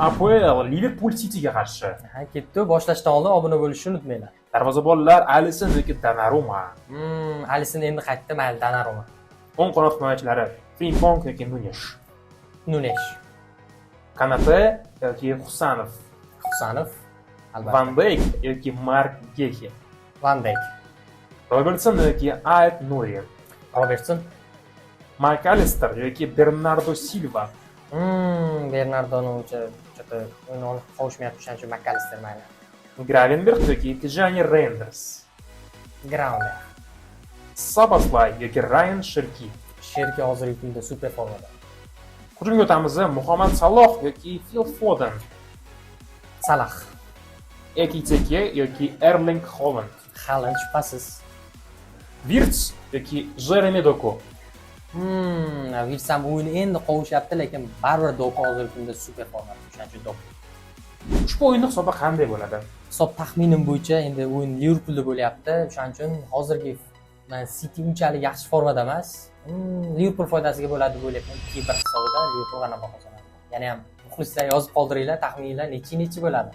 APL Liverpool City'ga qarshi. Ha, ketdi. Boshlashdan oldin obuna bo'lishni unutmanglar. Darvozabonlar Alisson yoki Donnarumma. Alisson endi qaytdi, mayli Donnarumma. O'ng qanot himoyachilari Frimpong yoki Nunes. Kanate yoki Husanov. Husanov. Albatta. Van Dijk yoki Mark Gehi. Van Dijk. Robertson yoki Ait Nuri. Robertson. McAllister yoki Bernardo Silva. Bernardoni o'sha o'yini qovushmayapti, shuning uchun McAllister mayli. Gravenberch yoki Tijani Reinders. Grounder. Szoboszlai yoki Ryan Cherki. Cherki hozirgi kunda super formada. Hujumga o'tamiz. Muhammad Saloh yoki Phil Foden. Salah. Ekitike yoki Erling Haaland. Haaland shubhasiz. Wirtz yoki Jeremy Doku. Wirtz ham o'yini endi qovushyapti, lekin baribir Doku hozirgi kunda super formada. Shuning uchun Doku. Ushbu o'yinning hisobi qanday bo'ladi? Hisob taxminim bo'yicha endi o'yin Liverpoolda bo'lyapti. Shuning uchun hozirgi Man City unchalik yaxshi formada emas. Liverpool foydasiga bo'ladi deb o'ylayapman. 2-1 hisobida Liverpool g'alaba qozonadi. Yana ham muxlislar yozib qoldiringlar, taxmininglar nechi bo'ladi?